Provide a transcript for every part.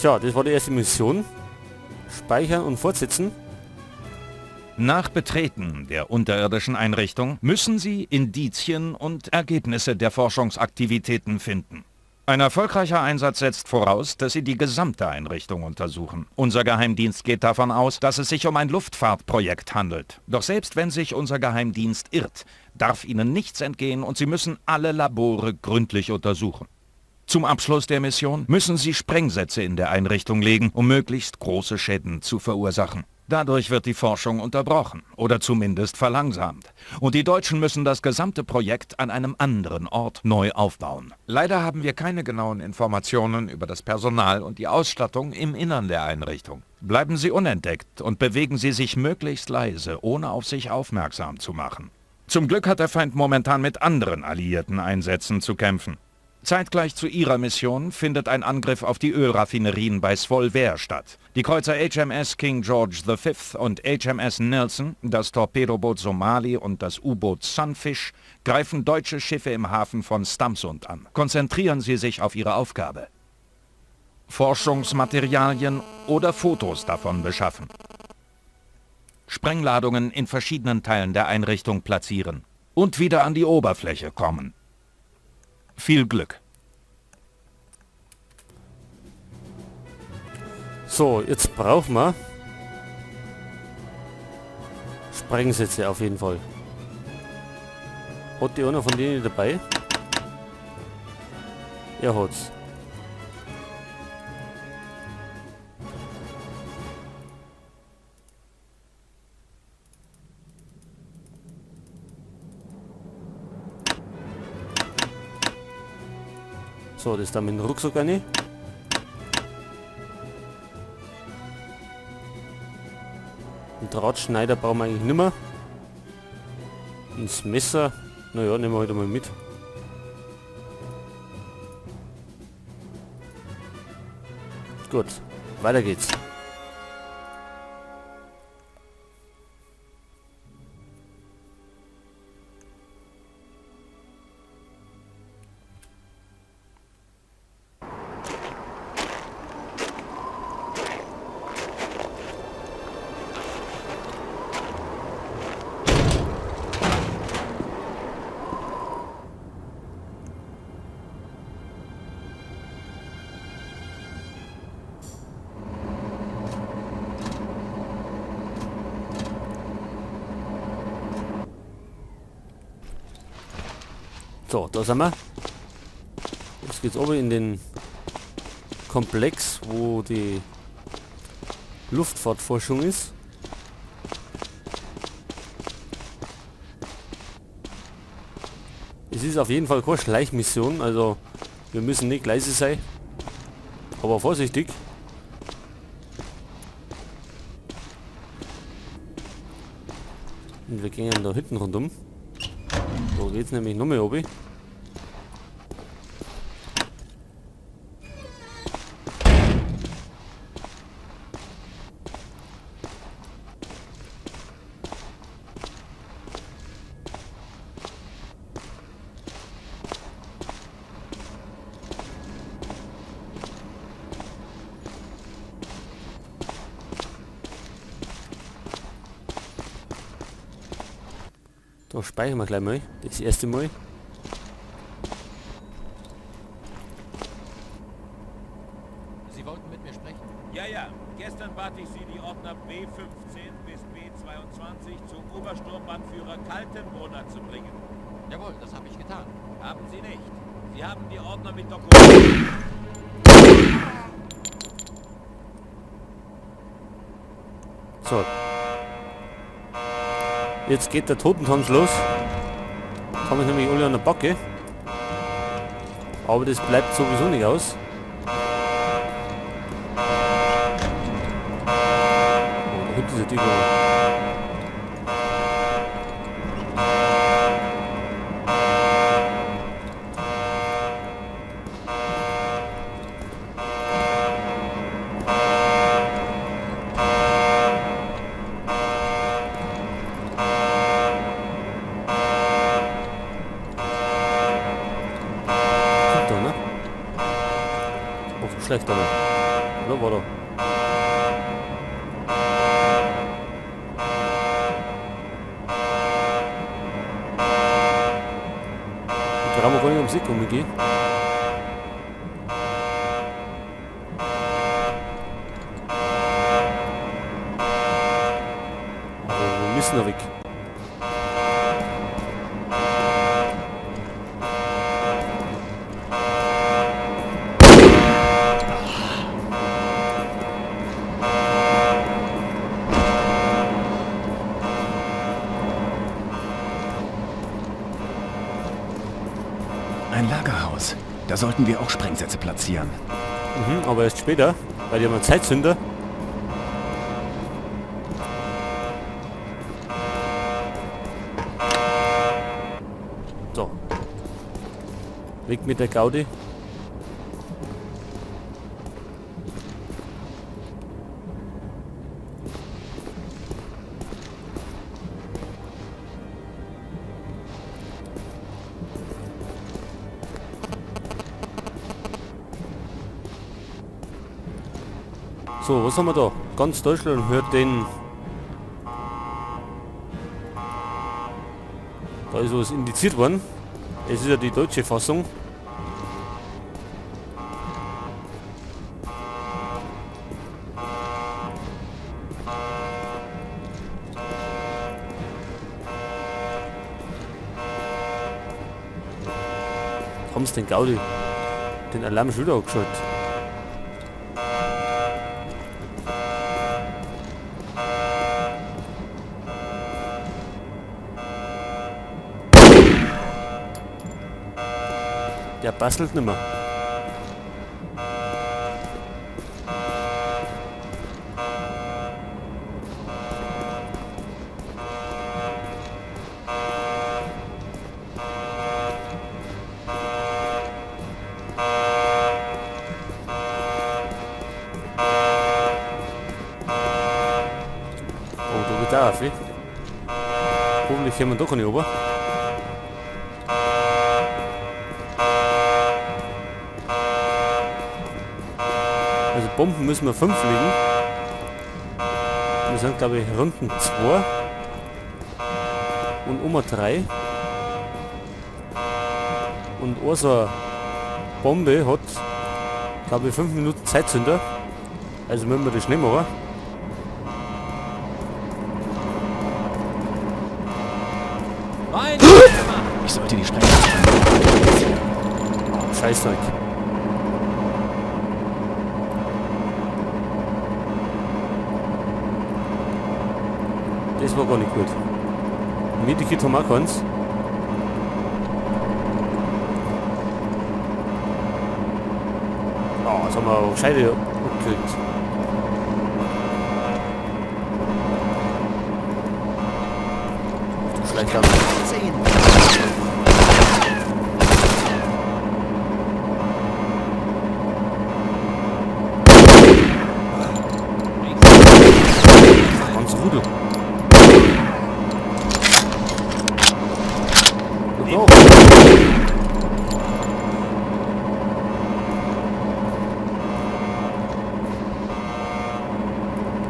Tja, das war die erste Mission. Speichern und fortsetzen. Nach Betreten der unterirdischen Einrichtung müssen Sie Indizien und Ergebnisse der Forschungsaktivitäten finden. Ein erfolgreicher Einsatz setzt voraus, dass Sie die gesamte Einrichtung untersuchen. Unser Geheimdienst geht davon aus, dass es sich um ein Luftfahrtprojekt handelt. Doch selbst wenn sich unser Geheimdienst irrt, darf Ihnen nichts entgehen und Sie müssen alle Labore gründlich untersuchen. Zum Abschluss der Mission müssen Sie Sprengsätze in der Einrichtung legen, um möglichst große Schäden zu verursachen. Dadurch wird die Forschung unterbrochen oder zumindest verlangsamt. Und die Deutschen müssen das gesamte Projekt an einem anderen Ort neu aufbauen. Leider haben wir keine genauen Informationen über das Personal und die Ausstattung im Innern der Einrichtung. Bleiben Sie unentdeckt und bewegen Sie sich möglichst leise, ohne auf sich aufmerksam zu machen. Zum Glück hat der Feind momentan mit anderen alliierten Einsätzen zu kämpfen. Zeitgleich zu Ihrer Mission findet ein Angriff auf die Ölraffinerien bei Svolvær statt. Die Kreuzer HMS King George V und HMS Nelson, das Torpedoboot Somali und das U-Boot Sunfish greifen deutsche Schiffe im Hafen von Stamsund an. Konzentrieren Sie sich auf Ihre Aufgabe. Forschungsmaterialien oder Fotos davon beschaffen. Sprengladungen in verschiedenen Teilen der Einrichtung platzieren. Und wieder an die Oberfläche kommen. Viel Glück. So, jetzt brauchen wir Sprengsätze auf jeden Fall. Hat die einer von denen dabei? Er hat's. So, das ist dann mit dem Rucksack rein. Einen Drahtschneider brauchen wir eigentlich nicht mehr. Und das Messer, naja, nehmen wir heute mal mit. Gut, weiter geht's. So, da sind wir. Jetzt geht's oben in den Komplex, wo die Luftfahrtforschung ist. Es ist auf jeden Fall keine Schleichmission, also wir müssen nicht leise sein, aber vorsichtig. Und wir gehen da hinten rundum. Da geht's nämlich noch mehr oben. Da speichern wir gleich mal. Das erste Mal. Sie wollten mit mir sprechen? Ja. Gestern bat ich Sie, die Ordner B15 bis B22 zum Obersturmbannführer Kaltenbrunner zu bringen. Jawohl, das habe ich getan. Haben Sie nicht. Sie haben die Ordner mit Dokumenten... So. Jetzt geht der Totentanz los. Haben wir nämlich alle an der Backe. Aber das bleibt sowieso nicht aus. Oh, da hinten ist die schlecht, aber. Oder war da? Da brauchen wir gar nicht ums Eck rumgehen. Aber wir müssen da weg. Ein Lagerhaus. Da sollten wir auch Sprengsätze platzieren. Mhm, aber erst später, weil die haben einen Zeitzünder. So. Weg mit der Gaudi. So, was haben wir da? Ganz Deutschland hört den... Da ist was indiziert worden. Es ist ja die deutsche Fassung. Haben sie den Gaudi, den Alarm schon wieder angeschaltet? Der bastelt nicht mehr. Oh, da wird auch auf. Hoffentlich kommen wir doch nicht runter. Also Bomben müssen wir 5 legen. Wir sind glaube ich Runden 2 und Oma 3. Und unsere Bombe hat glaube ich 5 Minuten Zeitzünder. Also müssen wir das nicht machen. Rein! Ich sollte die Sprengsätze... Scheißdreck. Das war gar nicht gut. Medikit haben wir auch keins. Oh, jetzt haben wir auch Scheide abgekriegt. Du Schleicher. Ganz Rudel. Oh.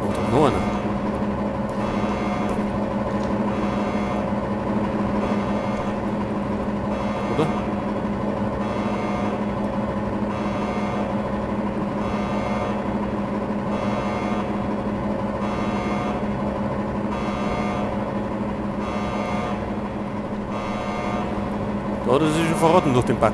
Oh, da noch einer. Oder? Da hat er sich schon verraten durch den Bug.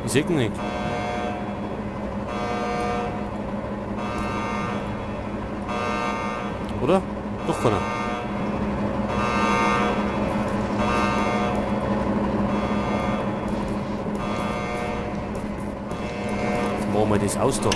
Ich sehe ihn nicht. Oder? Doch keiner. Jetzt machen wir das aus da.